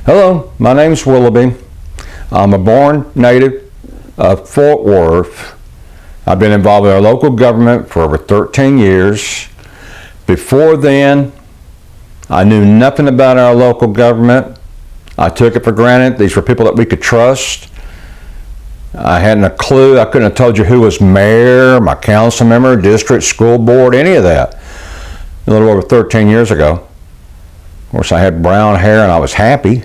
Hello, my name's Willoughby. I'm a born native of Fort Worth. I've been involved in our local government for over 13 years. Before then, I knew nothing about our local government. I took it for granted. These were people that we could trust. I hadn't a clue. I couldn't have told you who was mayor, my council member, district, school board, any of that. A little over 13 years ago. Of course, I had brown hair and I was happy.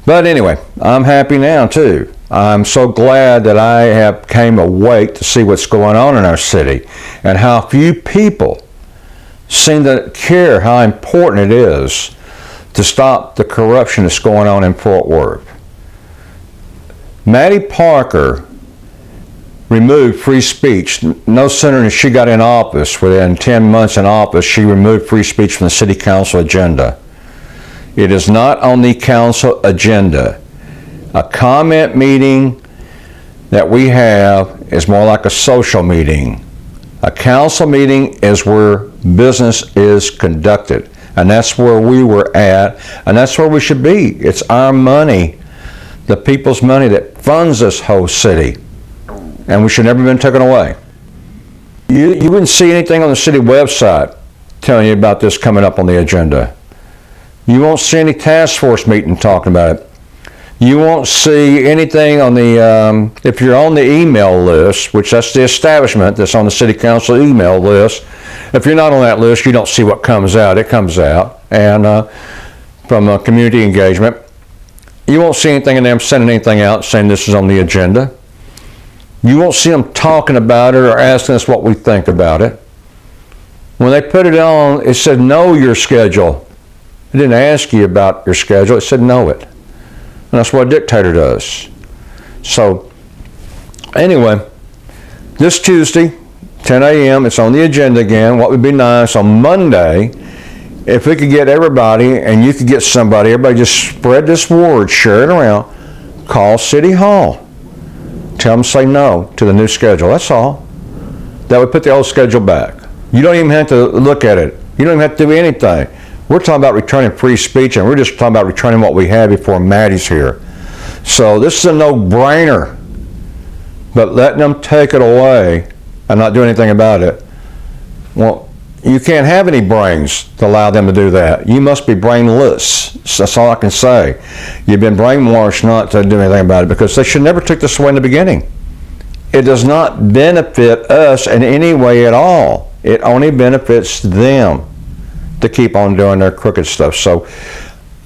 But anyway, I'm happy now too. I'm so glad that I have came awake to see what's going on in our city and how few people seem to care how important it is to stop the corruption that's going on in Fort Worth. Maddie Parker removed free speech. No sooner than she got in office, within 10 months in office, she removed free speech from the city council agenda. It is not on the council agenda. A comment meeting that we have is more like a social meeting. A council meeting is where business is conducted, and that's where we were at, and that's where we should be. It's our money, the people's money that funds this whole city, and we should never have been taken away. You wouldn't see anything on the city website telling you about this coming up on the agenda. You won't see any task force meeting talking about it. You won't see anything on the, if you're on the email list, which that's the establishment that's on the city council email list. If you're not on that list, you don't see what comes out. It comes out. And from community engagement, you won't see anything in them sending anything out saying this is on the agenda. You won't see them talking about it or asking us what we think about it. When they put it on, it said know your schedule. It didn't ask you about your schedule. It said know it. And that's what a dictator does. So anyway, this Tuesday, 10 a.m., it's on the agenda again. What would be nice on Monday, if we could get everybody, and you could get somebody, everybody just spread this word, share it around, call City Hall. Tell them to say no to the new schedule. That's all. That would put the old schedule back. You don't even have to look at it. You don't even have to do anything. We're talking about returning free speech, and we're just talking about returning what we had before Maddie's here. So this is a no-brainer. But letting them take it away and not do anything about it, well, you can't have any brains to allow them to do that. You must be brainless. That's all I can say. You've been brainwashed not to do anything about it, because they should never take this away in the beginning. It does not benefit us in any way at all. It only benefits them to keep on doing their crooked stuff. So,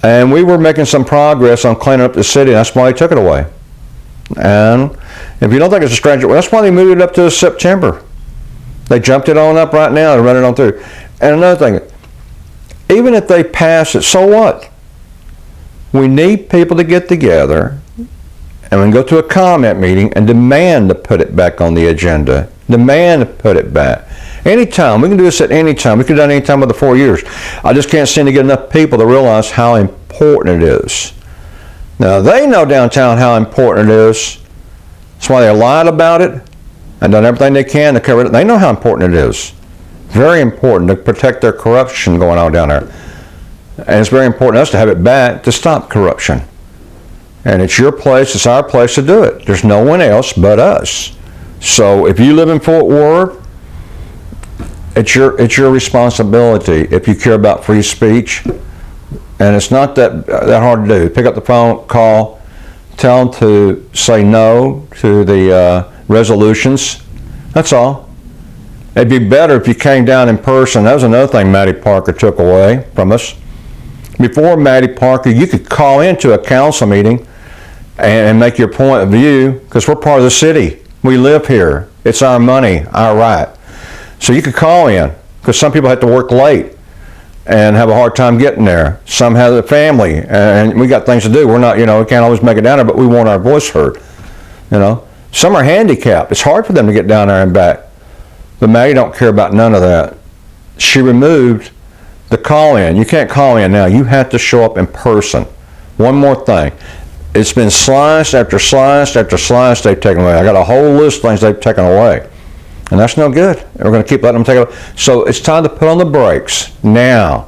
and we were making some progress on cleaning up the city. That's why they took it away. And if you don't think it's a stranger, well, that's why they moved it up to September. They jumped it on up right now and run it on through. And another thing, even if they pass it, so what? We need people to get together and we can go to a comment meeting and demand to put it back on the agenda. Demand to put it back. Anytime. We can do this at any time. We could have done it any time of the 4 years. I just can't seem to get enough people to realize how important it is. Now, they know downtown how important it is. That's why they lied about it and done everything they can to cover it. They know how important it is. Very important to protect their corruption going on down there. And it's very important to us to have it back to stop corruption. And it's your place, it's our place to do it. There's no one else but us. So if you live in Fort Worth, it's your responsibility if you care about free speech, and it's not that hard to do. Pick up the phone, call, tell them to say no to the resolutions. That's all. It'd be better if you came down in person. That was another thing Maddie Parker took away from us. Before Maddie Parker, you could call into a council meeting and make your point of view, because we're part of the city. We live here. It's our money, our right. So you could call in, because some people have to work late and have a hard time getting there. Some have a family, and we got things to do. We're not, we can't always make it down there, but we want our voice heard. Some are handicapped. It's hard for them to get down there and back. But Maddie don't care about none of that. She removed the call-in. You can't call in now. You have to show up in person. One more thing. It's been sliced after sliced after sliced they've taken away. I got a whole list of things they've taken away. And that's no good. We're going to keep letting them take it away. So it's time to put on the brakes now.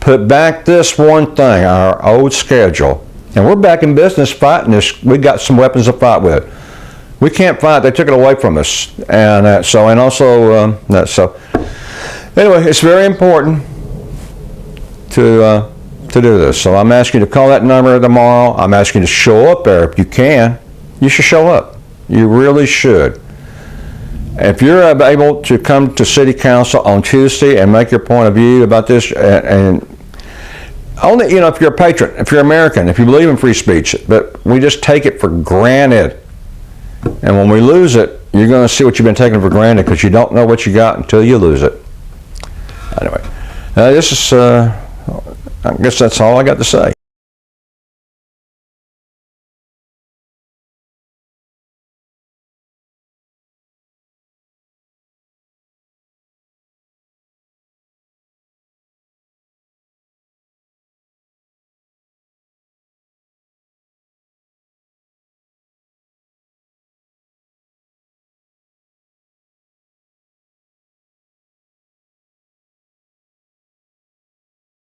put back this one thing, our old schedule. And we're back in business fighting this. We got some weapons to fight with. We can't fight. They took it away from us. And anyway, it's very important to do this. So I'm asking you to call that number tomorrow. I'm asking you to show up there if you can. You should show up. You really should. If you're able to come to City Council on Tuesday and make your point of view about this, and only, if you're a patriot, if you're American, if you believe in free speech, but we just take it for granted. And when we lose it, you're going to see what you've been taking for granted because you don't know what you got until you lose it. Anyway, I guess that's all I got to say.